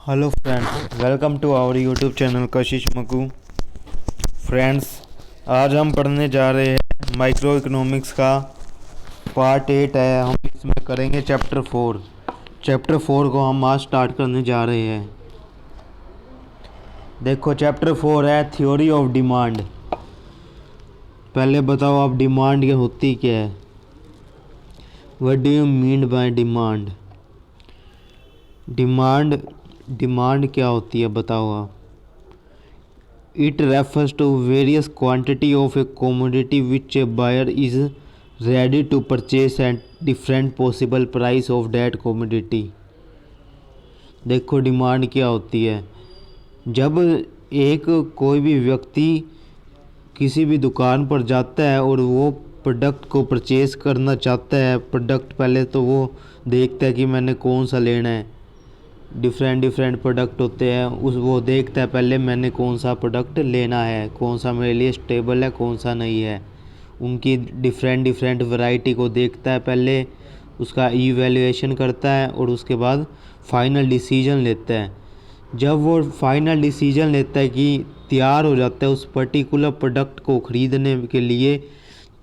Hello friends, welcome to our YouTube channel Kashish Maku. Friends, आज हम पढ़ने जा रहे हैं माइक्रो इकोनॉमिक्स का पार्ट 8 है। हम इसमें करेंगे चैप्टर 4 को हम आज स्टार्ट करने जा रहे हैं। देखो, चैप्टर 4 है थ्योरी ऑफ डिमांड। पहले बताओ आप, डिमांड क्या होती क्या है? What do you mean by demand? Demand क्या होती है बताओ आप? It refers to various quantity of a commodity which a buyer is ready to purchase at different possible price of that commodity। देखो, डिमांड क्या होती है? जब एक कोई भी व्यक्ति किसी भी दुकान पर जाता है और वो प्रोडक्ट को परचेज़ करना चाहता है। प्रोडक्ट पहले तो वो देखता है कि मैंने कौन सा लेना है। डिफरेंट प्रोडक्ट होते हैं, उस वो देखता है पहले मैंने कौन सा प्रोडक्ट लेना है, कौन सा मेरे लिए स्टेबल है, कौन सा नहीं है। उनकी डिफरेंट वैरायटी को देखता है पहले, उसका इवैल्यूएशन करता है और उसके बाद फाइनल डिसीजन लेता है। जब वो फाइनल डिसीजन लेता है कि तैयार हो जाता है उस पर्टिकुलर प्रोडक्ट को ख़रीदने के लिए,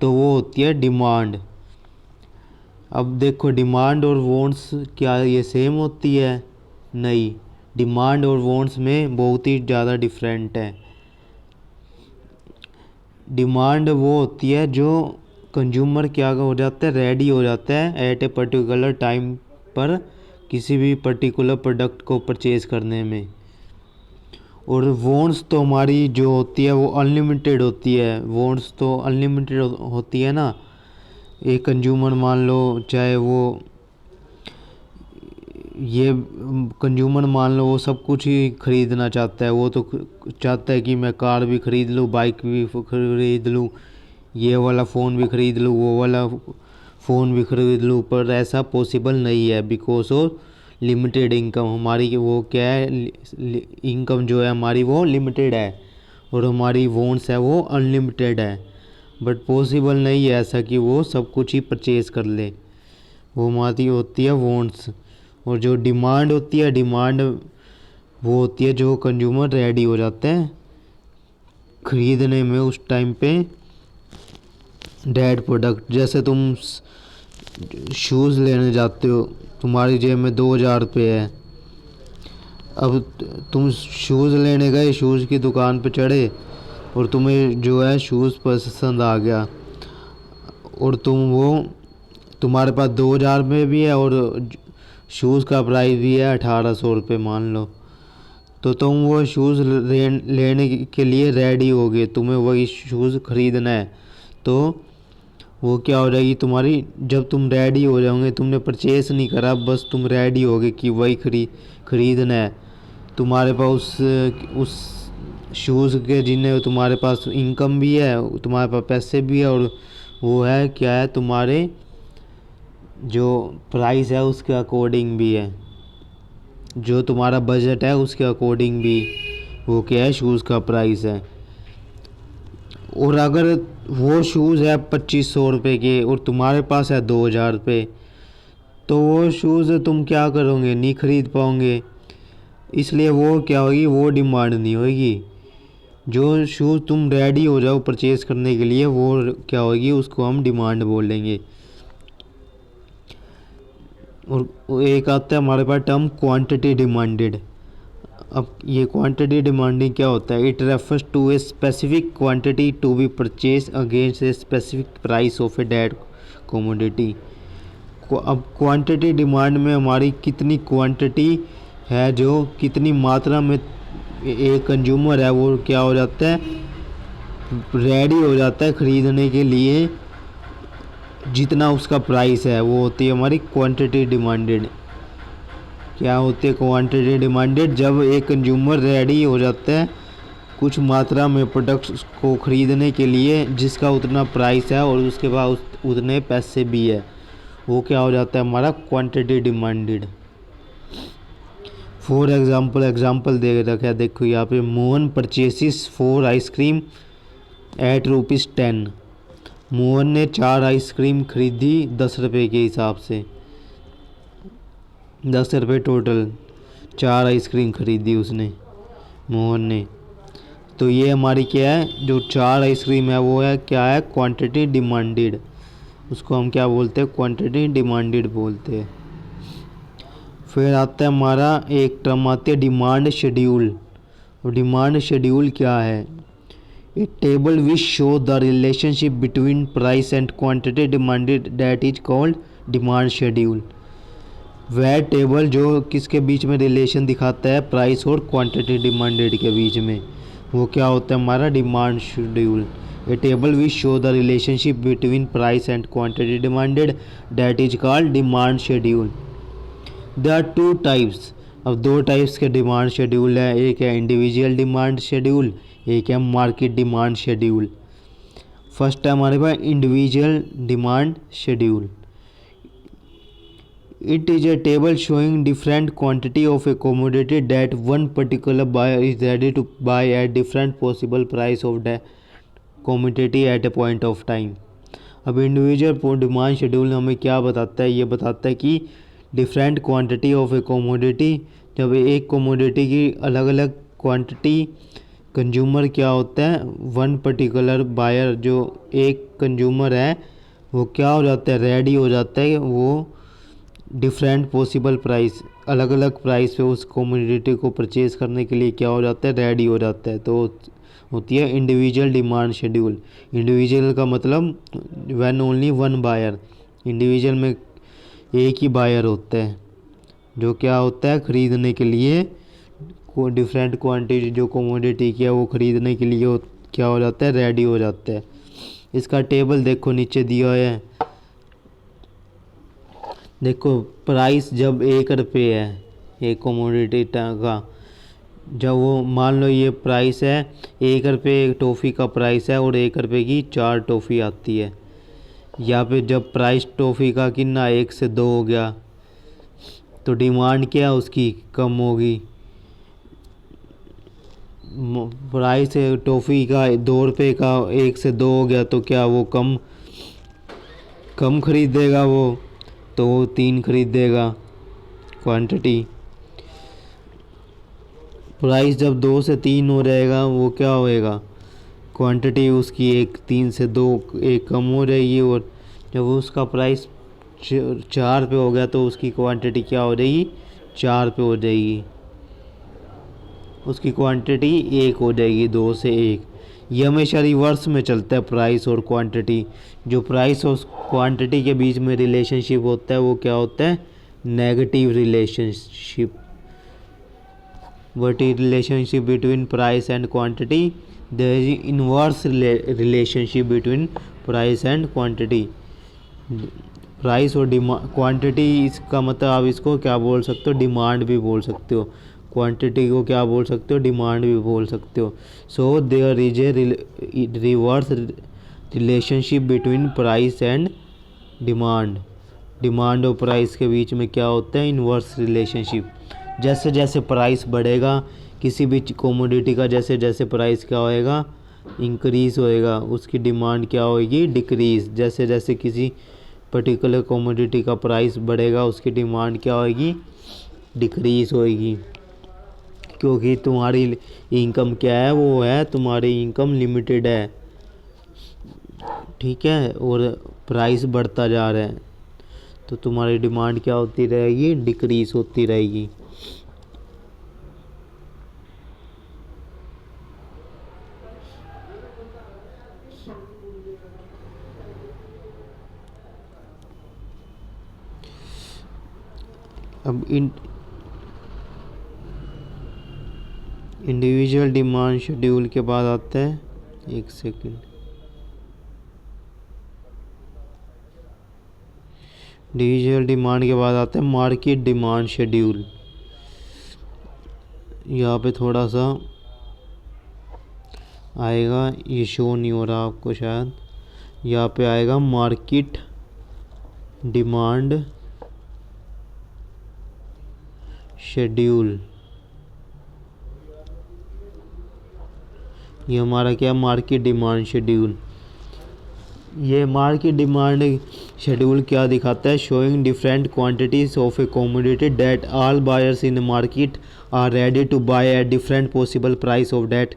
तो वो होती है डिमांड। अब देखो, डिमांड और वांट्स क्या ये सेम होती है? नहीं, डिमांड और वांट्स में बहुत ही ज़्यादा डिफरेंट है। डिमांड वो होती है जो कंज्यूमर क्या हो जाता है, रेडी हो जाता है एट ए पर्टिकुलर टाइम पर किसी भी पर्टिकुलर प्रोडक्ट को परचेज़ करने में। और वांट्स तो हमारी जो होती है वो अनलिमिटेड होती है। वांट्स तो अनलिमिटेड होती है ना। एक कंज्यूमर मान लो, चाहे वो ये कंज्यूमर मान लो वो सब कुछ ही ख़रीदना चाहता है। वो तो चाहता है कि मैं कार भी ख़रीद लूँ, बाइक भी ख़रीद लूँ, ये वाला फ़ोन भी ख़रीद लूँ, वो वाला फ़ोन भी ख़रीद लूँ। पर ऐसा पॉसिबल नहीं है बिकॉज ऑफ लिमिटेड इनकम। हमारी वो क्या है, इनकम जो है हमारी वो लिमिटेड है और हमारी वांट्स है वो अनलिमिटेड है। बट पॉसिबल नहीं है ऐसा कि वो सब कुछ ही परचेज़ कर ले। वो हमारी होती है वांट्स। और जो डिमांड होती है, डिमांड वो होती है जो कंज्यूमर रेडी हो जाते हैं ख़रीदने में उस टाइम पे डेट प्रोडक्ट। जैसे तुम शूज़ लेने जाते हो, तुम्हारी जेब में 2000 रुपये है। अब तुम शूज़ लेने गए, शूज़ की दुकान पे चढ़े और तुम्हें जो है शूज़ पसंद आ गया और तुम्हारे पास 2000 में भी है और शूज़ का प्राइस भी है 1800 रुपये मान लो। तो तुम वो शूज़ लेने के लिए रेडी हो गए, तुम्हें वही शूज़ ख़रीदना है। तो वो क्या हो जाएगी तुम्हारी, जब तुम रेडी हो जाओगे, तुमने परचेस नहीं करा, बस तुम रेडी हो गए कि वही ख़रीदना है। तुम्हारे पास उस शूज़ के जिन्हें तुम्हारे पास इनकम भी है, तुम्हारे पास पैसे भी है और वो है क्या है, तुम्हारे जो प्राइस है उसके अकॉर्डिंग भी है, जो तुम्हारा बजट है उसके अकॉर्डिंग भी वो क्या है, शूज़ का प्राइस है। और अगर वो शूज़ है 2500 रुपये के और तुम्हारे पास है 2000 रुपये, तो वो शूज़ तुम क्या करोगे, नहीं ख़रीद पाओगे। इसलिए वो क्या होगी, वो डिमांड नहीं होगी। जो शूज़ तुम रेडी हो जाओ परचेज़ करने के लिए, वो क्या होगी, उसको हम डिमांड बोलेंगे। और एक आता है हमारे पास टर्म क्वांटिटी डिमांडेड। अब ये क्वांटिटी डिमांडिंग क्या होता है? It refers to a specific quantity to be purchase against a specific price of a date commodity. अब क्वांटिटी डिमांड में हमारी कितनी क्वांटिटी है, जो कितनी मात्रा में एक कंज्यूमर है वो क्या हो जाता है, रेडी हो जाता है ख़रीदने के लिए, जितना उसका प्राइस है वो होती है हमारी क्वांटिटी डिमांडेड। क्या होती है क्वांटिटी डिमांडेड? जब एक कंज्यूमर रेडी हो जाता है कुछ मात्रा में प्रोडक्ट्स को ख़रीदने के लिए जिसका उतना प्राइस है और उसके बाद उतने पैसे भी है, वो क्या हो जाता है हमारा क्वांटिटी डिमांडेड। फॉर एग्जाम्पल दे रखा है, देखो यहाँ पे, मोहन परचेसिस 4 आइसक्रीम एट ₹10। मोहन ने 4 आइसक्रीम खरीदी 10 रुपये के हिसाब से, 10 रुपये टोटल। 4 आइसक्रीम खरीदी उसने, मोहन ने। तो ये हमारी क्या है, जो 4 आइसक्रीम है वो है क्या है, क्वांटिटी डिमांडेड। उसको हम क्या बोलते हैं, क्वांटिटी डिमांडेड बोलते हैं। फिर आता है हमारा एक टर्म आती है डिमांड शेड्यूल। और डिमांड शेड्यूल क्या है, a table which show the relationship between price and quantity demanded that is called demand schedule. वह टेबल जो किसके बीच में रिलेशन दिखाता है, प्राइस और क्वांटिटी डिमांडेड के बीच में, वो क्या होता है हमारा demand schedule. A table which show the relationship between price and quantity demanded that is called demand schedule. There are two types. अब 2 टाइप्स के डिमांड शेड्यूल है, एक है इंडिविजुअल डिमांड शेड्यूल, एक है मार्केट डिमांड शेड्यूल। फर्स्ट है हमारे पास individual demand schedule. It is a table showing different quantity of a commodity that one particular buyer is ready to buy at different possible price of that commodity at a point of time। अब individual demand schedule हमें क्या बताता है, ये बताता है कि different quantity of A commodity, जब एक कोमोडिटी की अलग अलग क्वांटिटी कंज्यूमर क्या होता है, वन पर्टिकुलर बायर जो एक कंज्यूमर है वो क्या हो जाता है, रेडी हो जाता है, वो डिफरेंट पॉसिबल प्राइस, अलग अलग प्राइस पे उस कमोडिटी को परचेज़ करने के लिए क्या हो जाता है, रेडी हो जाता है। तो होती है इंडिविजुअल डिमांड शेड्यूल। इंडिविजुअल का मतलब when only one buyer, individual में एक ही बायर होता है जो क्या होता है, ख़रीदने के लिए डिफरेंट क्वांटिटी जो कमोडिटी की है वो ख़रीदने के लिए क्या हो जाता है, रेडी हो जाता है। इसका टेबल देखो नीचे दिया है। देखो प्राइस जब 1 रुपये है एक कमोडिटी का, जब वो मान लो ये प्राइस है 1 रुपये एक टॉफ़ी का प्राइस है और 1 रुपये की 4 टॉफ़ी आती है। या फिर जब प्राइस टॉफ़ी का कितना 1 से 2 हो गया तो डिमांड क्या उसकी कम होगी। प्राइस टॉफ़ी का 2 रुपये का 1 से 2 हो गया तो क्या वो कम खरीदेगा, वो तो वो 3 खरीदेगा क्वांटिटी। प्राइस जब 2 से 3 हो जाएगा वो क्या होएगा, क्वांटिटी उसकी 3 से 2 एक कम हो जाएगी। और जब उसका प्राइस 4 पे हो गया तो उसकी क्वांटिटी क्या हो जाएगी, 4 पे हो जाएगी, उसकी क्वांटिटी 1 हो जाएगी, 2 से 1। ये हमेशा रिवर्स में चलता है प्राइस और क्वांटिटी। जो प्राइस और क्वांटिटी के बीच में रिलेशनशिप होता है वो क्या होता है, negative relationship. What is relationship between price and quantity, there is inverse relationship between price and quantity. Price और क्वांटिटी, इसका मतलब आप इसको क्या बोल सकते हो, डिमांड भी बोल सकते हो। क्वांटिटी को क्या बोल सकते हो, डिमांड भी बोल सकते हो। So there is a reverse relationship between price and demand. Demand और प्राइस के बीच में क्या होता है, इनवर्स रिलेशनशिप। जैसे जैसे प्राइस बढ़ेगा किसी भी कमोडिटी का, जैसे जैसे प्राइस क्या होएगा, इंक्रीज होएगा, उसकी डिमांड क्या होएगी, डिक्रीज। जैसे जैसे किसी पर्टिकुलर कमोडिटी का प्राइस बढ़ेगा उसकी डिमांड क्या होएगी, डिक्रीज होएगी। क्योंकि तुम्हारी इनकम क्या है, वो है तुम्हारी इनकम लिमिटेड है, ठीक है, और प्राइस बढ़ता जा रहा है तो तुम्हारी डिमांड क्या होती रहेगी, डिक्रीज होती रहेगी। अब इंडिविजुअल डिमांड शेड्यूल के बाद आता है, एक सेकंड, इंडिविजुअल डिमांड के बाद आता है मार्केट डिमांड शेड्यूल। यहाँ पे थोड़ा सा आएगा, ये शो नहीं हो रहा आपको शायद, यहाँ पे आएगा मार्केट डिमांड शेड्यूल। ये हमारा क्या, मार्केट डिमांड शेड्यूल। ये मार्केट डिमांड शेड्यूल क्या दिखाता है? Showing different quantities of a commodity that all buyers in market are ready to buy at different possible price of that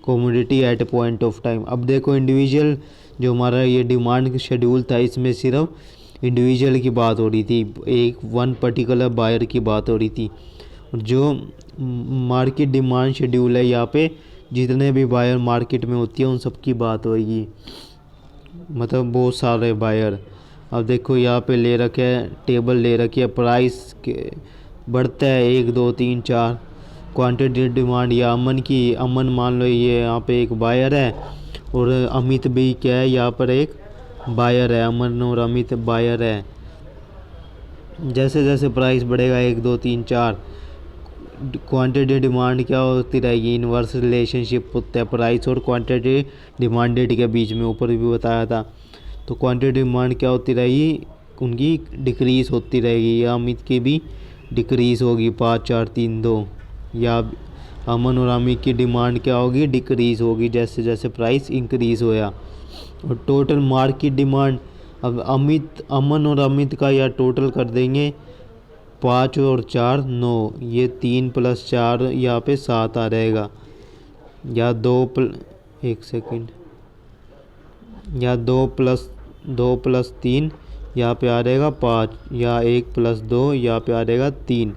commodity at a point of time. अब देखो individual जो हमारा ये demand schedule था, इसमें सिर्फ इंडिविजुअल की बात हो रही थी, एक वन पर्टिकुलर बायर की बात हो रही थी। जो मार्केट डिमांड शेड्यूल है, यहाँ पे जितने भी बायर मार्केट में होती है उन सब की बात होगी, मतलब बहुत सारे बायर। अब देखो यहाँ पे ले रखे है, टेबल ले रखी है, प्राइस के बढ़ता है 1 2 3 4। क्वांटिटी डिमांड या अमन की, अमन मान लो ये यहाँ पे एक बायर है, और अमित भी क्या है, यहाँ पर एक बायर है, अमन और अमित बायर है। जैसे जैसे प्राइस बढ़ेगा 1 2 3 4, क्वांटिटी डिमांड क्या होती रहेगी, इनवर्स रिलेशनशिप होता है प्राइस और क्वांटिटी डिमांडेड के बीच में, ऊपर भी बताया था। तो क्वांटिटी डिमांड क्या होती रहेगी, उनकी डिक्रीज़ होती रहेगी, या अमित की भी डिक्रीज़ होगी 5 4 3 2, या अमन और अमित की डिमांड क्या होगी, डिक्रीज़ होगी जैसे जैसे प्राइस इंक्रीज़ होया। और टोटल मार्केट डिमांड, अब अमन और अमित का या टोटल कर देंगे 5 और 4 9, ये 3 + 4 यहाँ पे 7 आ रहेगा, या 1 सेकंड, या 2 + 3 यहाँ पे आ रहेगा 5, या 1 + 2 यहाँ पे आ रहेगा 3।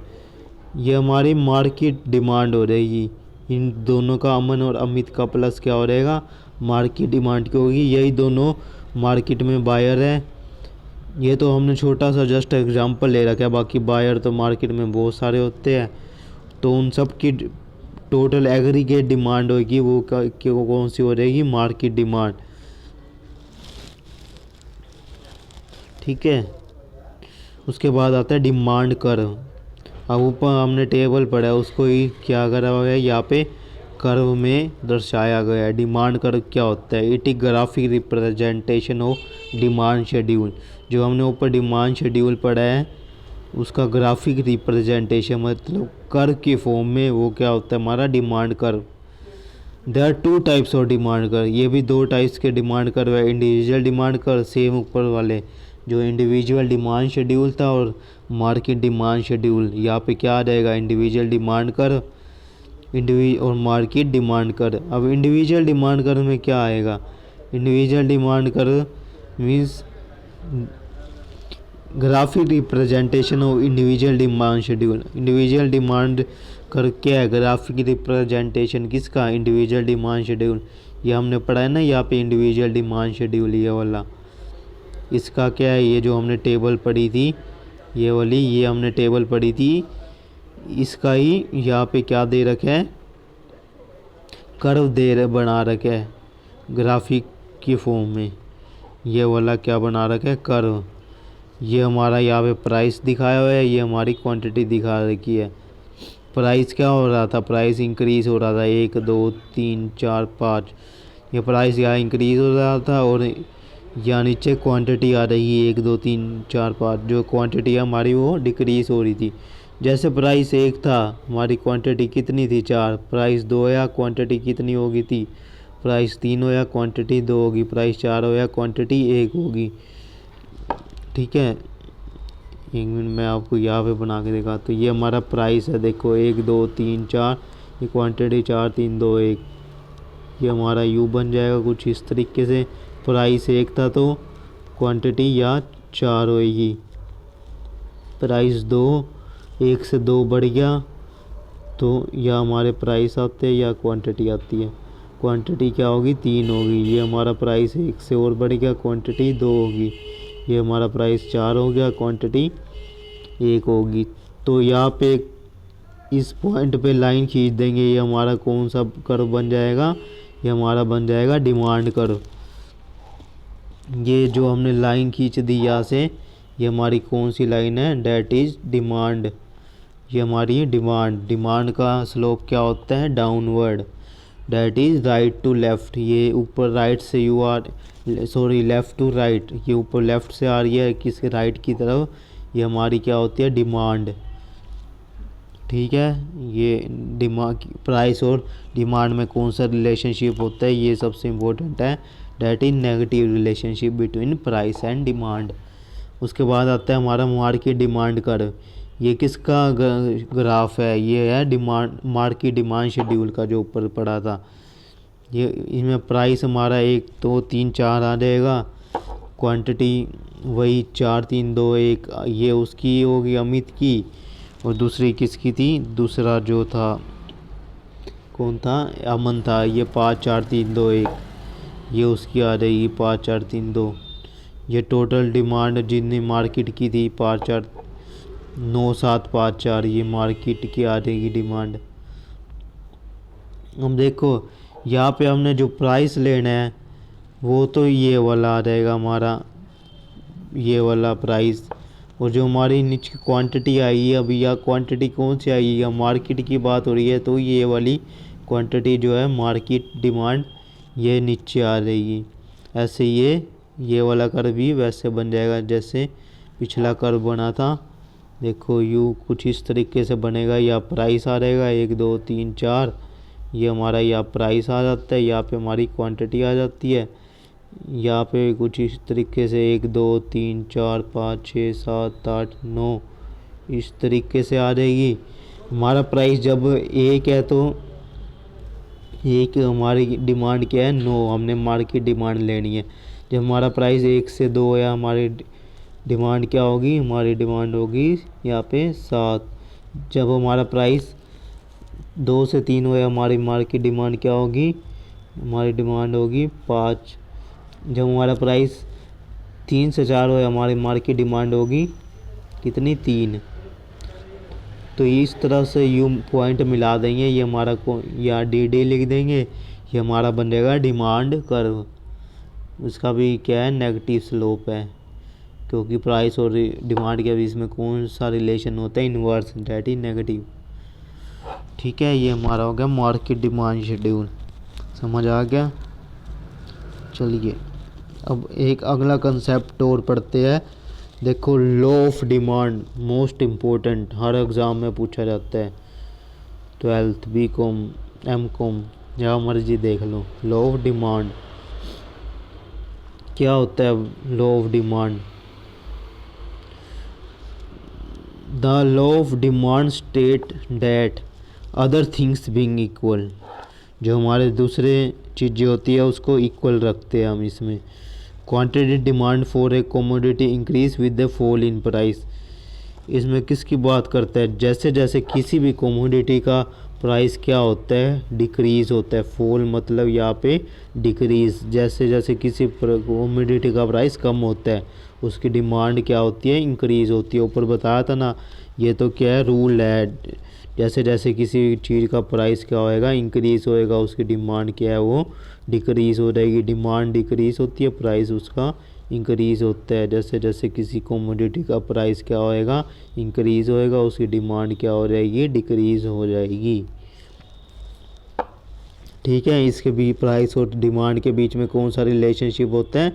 ये हमारी मार्केट डिमांड हो रहेगी। इन दोनों का, अमन और अमित का प्लस क्या हो रहेगा, मार्केट डिमांड की होगी। यही दोनों मार्केट में बायर है। ये तो हमने छोटा सा जस्ट एग्जांपल ले रखा है, बाकी बायर तो मार्केट में बहुत सारे होते हैं। तो उन सब की टोटल एग्रीगेट डिमांड होगी, वो कौन सी हो रहेगी, मार्केट डिमांड। ठीक है, उसके बाद आता है डिमांड कर्व। अब ऊपर हमने टेबल पढ़ा है, उसको ही क्या करा हुआ है, यहाँ पे कर्व में दर्शाया गया है। डिमांड कर्व क्या होता है? It is graphic representation of demand schedule. जो हमने ऊपर डिमांड शेड्यूल पढ़ा है, उसका ग्राफिक रिप्रेजेंटेशन मतलब कर्व के फॉर्म में, वो क्या होता है, हमारा demand curve. There are 2 types of demand curve. ये भी 2 टाइप्स के डिमांड कर्व है। इंडिविजुअल डिमांड कर्व, सेम ऊपर वाले जो इंडिविजुअल डिमांड शेड्यूल था, और मार्केट डिमांड शेड्यूल। यहाँ पे क्या आ जाएगा, इंडिविजुअल डिमांड कर्व और मार्केट डिमांड कर्व। अब इंडिविजुअल डिमांड कर्व में क्या आएगा, individual demand curve means graphic representation of individual demand schedule. Individual demand curve क्या है, ग्राफिक रिप्रेजेंटेशन किसका, इंडिविजुअल डिमांड शेड्यूल। ये हमने पढ़ा है ना, यहाँ पे इंडिविजुअल डिमांड शेड्यूल ये वाला, इसका क्या है, ये जो हमने टेबल पढ़ी थी, ये वाली, ये हमने टेबल पढ़ी थी, इसका ही यहाँ पे क्या दे रखा है, कर्व बना रखा है ग्राफिक की फॉर्म में। ये वाला क्या बना रखा है, कर्व। ये हमारा यहाँ पे प्राइस दिखाया हुआ है, ये हमारी क्वांटिटी दिखा रखी है। प्राइस क्या हो रहा था, प्राइस इंक्रीज हो रहा था 1 2 3 4 5, ये प्राइस यहाँ इंक्रीज हो रहा था, और यहाँ नीचे क्वांटिटी आ रही है 1 2 3 4 5, जो क्वांटिटी हमारी वो डिक्रीज हो रही थी। जैसे प्राइस 1 था, हमारी क्वांटिटी कितनी थी, 4। प्राइस 2 या क्वांटिटी कितनी होगी थी, प्राइस 3 हो या क्वांटिटी 2 होगी, प्राइस 4 हो या क्वांटिटी 1 होगी। ठीक है, 1 मिनट में आपको यहाँ पे बना के दिखाता हूँ। ये हमारा प्राइस है, देखो 1 2 3 4, ये क्वांटिटी 4 3 2 1, ये हमारा यू बन जाएगा कुछ इस तरीके से। प्राइस 1 था तो क्वांटिटी या 4 होएगी, प्राइस 2, 1 से 2 बढ़ गया तो या हमारे प्राइस आते हैं या क्वांटिटी आती है। क्वांटिटी क्या होगी, 3 होगी। ये हमारा प्राइस 1 से और बढ़ गया, क्वांटिटी 2 होगी। ये हमारा प्राइस 4 हो गया, क्वांटिटी 1 होगी। तो यहाँ पे इस पॉइंट पे लाइन खींच देंगे, ये हमारा कौन सा कर्व बन जाएगा, ये हमारा बन जाएगा डिमांड कर्व। ये जो हमने लाइन खींच दी यहाँ से, ये हमारी कौन सी लाइन है, डेट इज डिमांड। ये हमारी डिमांड का स्लोप क्या होता है, downward, that is right to left. ये ऊपर राइट से लेफ़्ट टू राइट, ये ऊपर लेफ़्ट से आ रही है किसके, राइट की तरफ। ये हमारी क्या होती है, डिमांड। ठीक है, ये डिमांड, प्राइस और डिमांड में कौन सा रिलेशनशिप होता है, ये सबसे इम्पोर्टेंट है। That is negative relationship between price and demand. उसके बाद आता है हमारा मार्केट डिमांड कर्व। ये किसका ग्राफ है? ये है डिमांड, मार्केट डिमांड शेड्यूल का जो ऊपर पड़ा था। ये इसमें प्राइस हमारा 1 2 3 4 आ जाएगा, क्वांटिटी वही 4 3 2 1, ये उसकी होगी अमित की, और दूसरी किसकी थी? दूसरा जो था कौन था? अमन था। ये 5 4 3 2 1, ये उसकी आ जाएगी 5 4 3 2। ये टोटल डिमांड जितनी मार्केट की थी 5 4 9 7 5 4, ये मार्केट की आ जाएगी डिमांड। अब देखो यहाँ पे हमने जो प्राइस लेना है वो तो ये वाला आ जाएगा हमारा, ये वाला प्राइस। और जो हमारी नीचे क्वांटिटी आई है अभी, या क्वांटिटी कौन सी आई है? मार्केट की बात हो रही है, तो ये वाली क्वांटिटी जो है मार्केट डिमांड, ये नीचे आ जाएगी। ऐसे ये वाला कर्व भी वैसे बन जाएगा जैसे पिछला कर्व बना था। देखो यू कुछ इस तरीके से बनेगा। या प्राइस आ जाएगा 1 2 3 4, ये हमारा या प्राइस आ जाता है, यहाँ पे हमारी क्वांटिटी आ जाती है। यहाँ पे कुछ इस तरीके से 1 2 3 4 5 6 7 8 9 इस तरीके से आ जाएगी। हमारा प्राइस जब 1 है तो एक हमारी डिमांड क्या है? 9, हमने मार्केट डिमांड लेनी है। जब हमारा प्राइस 1 से 2 है, हमारी डिमांड क्या होगी? हमारी डिमांड होगी यहाँ पे 7। जब हमारा प्राइस 2 से 3 हो, हमारी मार्केट डिमांड क्या होगी? हमारी डिमांड होगी 5। जब हमारा प्राइस 3 से 4 हो, हमारी मार्केट डिमांड होगी कितनी? 3। तो इस तरह से यू पॉइंट मिला देंगे, ये हमारा या डी लिख देंगे, ये हमारा बन जाएगा डिमांड कर्व। उसका भी क्या है? नेगेटिव स्लोप है, क्योंकि प्राइस और डिमांड के बीच में कौन सा रिलेशन होता है? Inverse, that is negative. ठीक है, ये हमारा हो गया मार्केट डिमांड शेड्यूल। समझ आ गया? चलिए अब एक अगला कंसेप्ट और पढ़ते हैं। देखो law of demand, most important, her exam में पूछा जाता है। 12th BCom MCom जहाँ मर्जी देख लो। लॉ ऑफ डिमांड क्या होता है? Law of demand, the law of demand state that other things being equal, जो हमारे दूसरे चीज़ें होती है उसको इक्वल रखते हैं हम इसमें। Quantity demand for a commodity increase with the fall in price, इसमें किसकी बात करता है? जैसे जैसे किसी भी कमोडिटी का प्राइस क्या होता है? डिक्रीज़ होता है। फॉल मतलब यहाँ पे डिक्रीज़, जैसे जैसे किसी कमोडिटी का प्राइस कम होता है उसकी डिमांड क्या होती है? इंक्रीज़ होती है। ऊपर बताया था ना, ये तो क्या है? रूल है। जैसे जैसे किसी चीज़ का प्राइस क्या होएगा? इंक्रीज़ होएगा, उसकी डिमांड क्या है? वो डिक्रीज़ हो जाएगी। डिमांड डिक्रीज़ होती है, प्राइस उसका इंक्रीज़ होता है। जैसे जैसे किसी कमोडिटी का प्राइस क्या होएगा? इंक्रीज़ होएगा, उसकी डिमांड क्या हो जाएगी? डिक्रीज़ हो जाएगी। ठीक है, इसके भी प्राइस और डिमांड के बीच में कौन सा रिलेशनशिप होता है?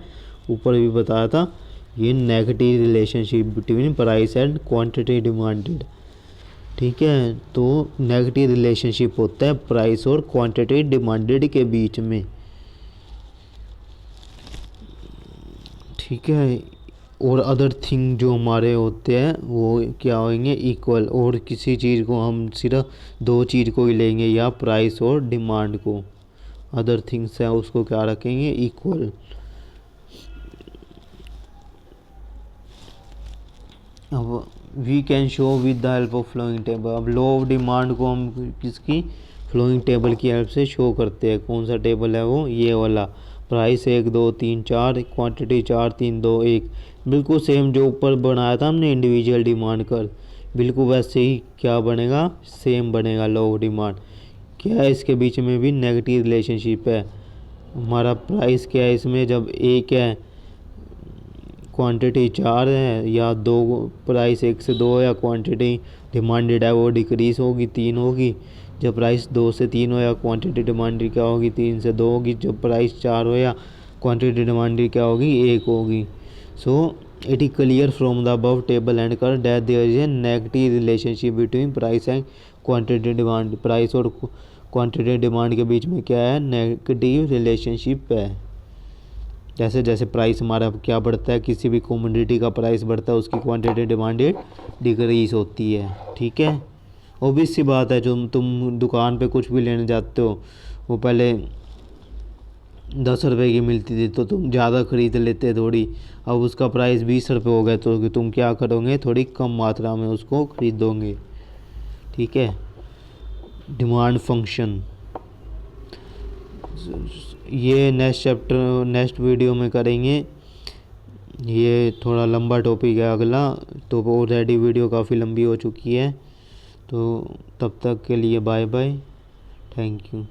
ऊपर भी बताया था, ये negative relationship between price and quantity demanded. ठीक है, तो नेगेटिव रिलेशनशिप होता है प्राइस और क्वांटिटी डिमांडेड के बीच में। ठीक है, और अदर थिंग जो हमारे होते हैं वो क्या होंगे? इक्वल। और किसी चीज़ को हम सिर्फ 2 चीज़ को ही लेंगे, या प्राइस और डिमांड को। अदर थिंग्स है उसको क्या रखेंगे? इक्वल। अब we can show with the help of following table. अब लॉ ऑफ डिमांड को हम किसकी? फ्लोइंग टेबल की हेल्प से शो करते हैं। कौन सा टेबल है वो? ये वाला। प्राइस 1 2 3 4, क्वांटिटी 4 3 2 1, बिल्कुल सेम जो ऊपर बनाया था हमने इंडिविजुअल डिमांड कर, बिल्कुल वैसे ही क्या बनेगा? सेम बनेगा लॉ ऑफ डिमांड। क्या है? इसके बीच में भी नेगेटिव रिलेशनशिप है। हमारा प्राइस क्या है इसमें? जब 1 है, क्वांटिटी 4 है, या 2, प्राइस 1 से 2 है, या क्वांटिटी डिमांडेड है वो डिक्रीज़ होगी, 3 होगी। जब प्राइस 2 से 3 हो, या क्वांटिटी डिमांडेड क्या होगी? 3 से 2 होगी। जब प्राइस 4 हो, या क्वांटिटी डिमांडेड क्या होगी? 1 होगी। So it is clear from the above table and कर that there is a negative relationship between price and quantity demand. Price और क्वांटिटी डिमांड के बीच में क्या है? नेगेटिव रिलेशनशिप है। जैसे जैसे प्राइस हमारा क्या बढ़ता है, किसी भी कमोडिटी का प्राइस बढ़ता है, उसकी क्वांटिटी डिमांडेड डिक्रीज होती है। ठीक है, ऑब्वियस सी बात है, जो तुम दुकान पे कुछ भी लेने जाते हो, वो पहले 10 रुपए की मिलती थी तो तुम ज़्यादा खरीद लेते थोड़ी, अब उसका प्राइस 20 रुपये हो गया तो तुम क्या करोगे, थोड़ी कम मात्रा में उसको खरीदोगे। ठीक है, डिमांड फंक्शन, ये नेक्स्ट चैप्टर नेक्स्ट वीडियो में करेंगे। ये थोड़ा लंबा टॉपिक है अगला, तो ऑलरेडी वीडियो काफ़ी लंबी हो चुकी है। तो तब तक के लिए बाय बाय, थैंक यू।